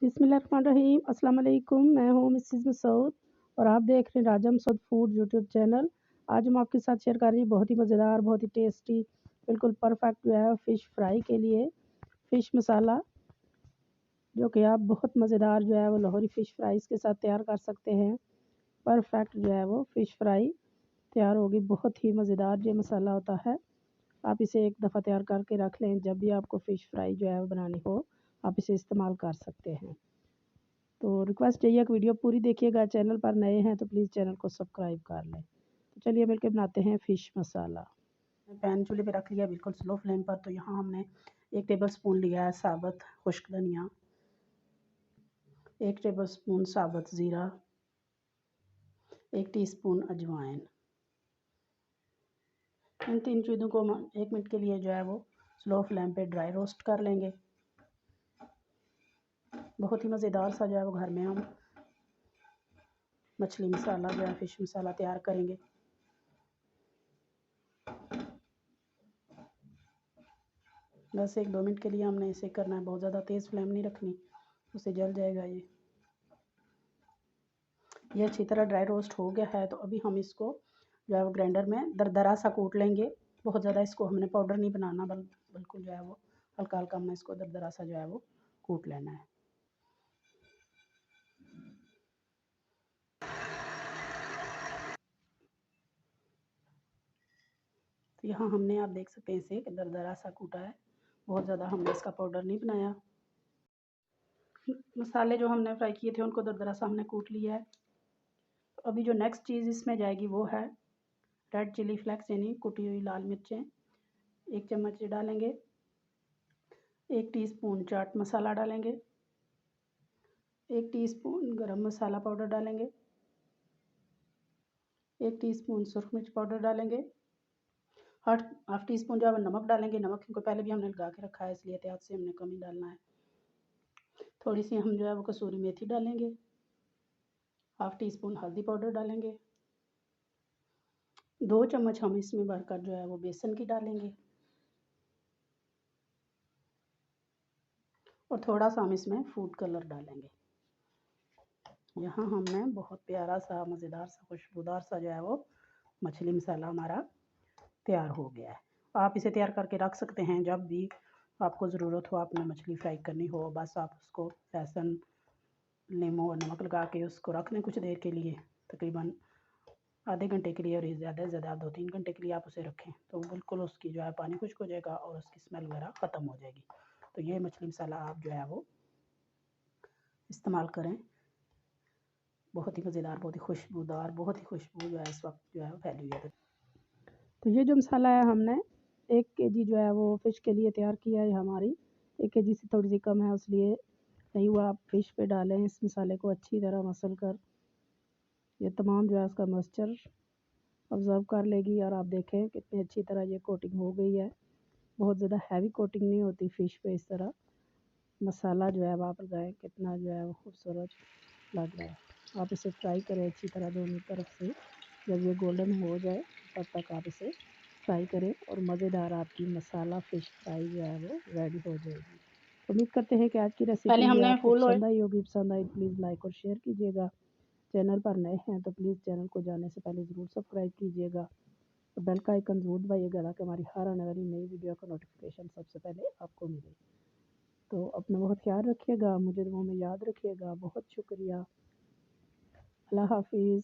बिस्मिल्लाहिर्रहमानिर्रहीम। अस्सलाम वालेकुम। मैं हूँ मिसेज़ मसूद और आप देख रहे हैं राजा मसूद फूड यूट्यूब चैनल। आज हम आपके साथ शेयर कर रही हैं बहुत ही मज़ेदार, बहुत ही टेस्टी, बिल्कुल परफेक्ट जो है फ़िश फ्राई के लिए फ़िश मसाला, जो कि आप बहुत मज़ेदार जो है वो लाहौरी फ़िश फ्राइज़ के साथ तैयार कर सकते हैं। परफेक्ट जो है वो फ़िश फ्राई तैयार होगी। बहुत ही मज़ेदार ये मसाला होता है। आप इसे एक दफ़ा तैयार करके रख लें, जब भी आपको फ़िश फ्राई जो है वो बनानी हो आप इसे इस्तेमाल कर सकते हैं। तो रिक्वेस्ट यही है कि वीडियो पूरी देखिएगा। चैनल पर नए हैं तो प्लीज़ चैनल को सब्सक्राइब कर लें। तो चलिए मिलकर बनाते हैं फ़िश मसाला। पैन चूल्हे पे रख लिया बिल्कुल स्लो फ्लेम पर। तो यहाँ हमने 1 टेबल स्पून लिया है साबुत खुश्क धनिया, 1 टेबल स्पून साबुत ज़ीरा, 1 टीस्पून अजवाइन। इन 3 चीज़ों को 1 मिनट के लिए जो है वो स्लो फ्लेम पे ड्राई रोस्ट कर लेंगे। बहुत ही मज़ेदार सा जो है वो घर में हम मछली मसाला जो है फ़िश मसाला तैयार करेंगे। बस 1-2 मिनट के लिए हमने इसे करना है, बहुत ज़्यादा तेज़ फ्लेम नहीं रखनी, उससे जल जाएगा ये अच्छी तरह ड्राई रोस्ट हो गया है। तो अभी हम इसको जो है वो ग्राइंडर में दरदरा सा कूट लेंगे। बहुत ज़्यादा इसको हमने पाउडर नहीं बनाना, बिल्कुल जो है वो हल्का हल्का हमने इसको दरदरा सा जो है वो कूट लेना है। तो यहाँ हमने आप देख सकते हैं इसे दरदरा सा कूटा है, बहुत ज़्यादा हमने इसका पाउडर नहीं बनाया। मसाले जो हमने फ्राई किए थे उनको दरदरा सा हमने कूट लिया है। तो अभी जो नेक्स्ट चीज़ इसमें जाएगी वो है रेड चिली फ्लेक्स, यानी कुटी हुई लाल मिर्चें 1 चम्मच डालेंगे। 1 टीस्पून चाट मसाला डालेंगे। 1 टीस्पून गरम मसाला पाउडर डालेंगे। 1 टीस्पून सुरख मिर्च पाउडर डालेंगे। हाफ टी स्पून जो है नमक डालेंगे। नमक क्योंकि पहले भी हमने लगा के रखा है, इसलिए एहतियात से हमने कम ही डालना है। थोड़ी सी हम जो है वो कसूरी मेथी डालेंगे। हाफ टी स्पून हल्दी पाउडर डालेंगे। 2 चम्मच हम इसमें भरकर जो है वो बेसन की डालेंगे और थोड़ा सा हम इसमें फूड कलर डालेंगे। यहाँ हमने बहुत प्यारा सा मज़ेदार सा खुशबूदार सा जो है वो मछली मसाला हमारा तैयार हो गया है। आप इसे तैयार करके रख सकते हैं, जब भी आपको ज़रूरत हो, आपने मछली फ्राई करनी हो, बस आप उसको लहसुन नींबू और नमक लगा के उसको रख दें कुछ देर के लिए, तकरीबन आधे घंटे के लिए, और ज़्यादा से ज़्यादा 2-3 घंटे के लिए आप उसे रखें तो बिल्कुल उसकी जो है पानी खुश्क हो जाएगा और उसकी स्मेल वगैरह ख़त्म हो जाएगी। तो ये मछली मसाला आप जो है वो इस्तेमाल करें। बहुत ही मज़ेदार, बहुत ही खुशबूदार, बहुत ही खुशबू जो है इस वक्त जो है फैली हुई है। तो ये जो मसाला है हमने 1 केजी जो है वो फ़िश के लिए तैयार किया है। हमारी 1 केजी से थोड़ी सी कम है, इसलिए नहीं हुआ। आप फ़िश पे डालें इस मसाले को अच्छी तरह मसल कर, ये तमाम जो है उसका मॉइस्चर ऑब्ज़र्व कर लेगी। और आप देखें कितनी अच्छी तरह ये कोटिंग हो गई है। बहुत ज़्यादा हैवी कोटिंग नहीं होती फ़िश पे। इस तरह मसाला जो है आप लगाएँ, कितना जो है वो खूबसूरत लग रहा है। आप इसे फ्राई करें अच्छी तरह दोनों तरफ से। जब ये गोल्डन हो जाए तब तक आप इसे फ्राई करें और मज़ेदार आपकी मसाला फ़िश फ्राई जो है वो रेडी हो जाएगी। उम्मीद करते हैं कि आज की रेसिपी आपको पसंद आई होगी। पसंद आई प्लीज़ लाइक और शेयर कीजिएगा। चैनल पर नए हैं तो प्लीज़ चैनल को जाने से पहले ज़रूर सब्सक्राइब कीजिएगा और बेल का आइकन ज़रूर दबाइएगा ताकि हमारी हर आने वाली नई वीडियो का नोटिफिकेशन सबसे पहले आपको मिले। तो अपना बहुत ख्याल रखिएगा, मुझे दुआओं में याद रखिएगा। बहुत शुक्रिया। अल्लाह हाफिज़।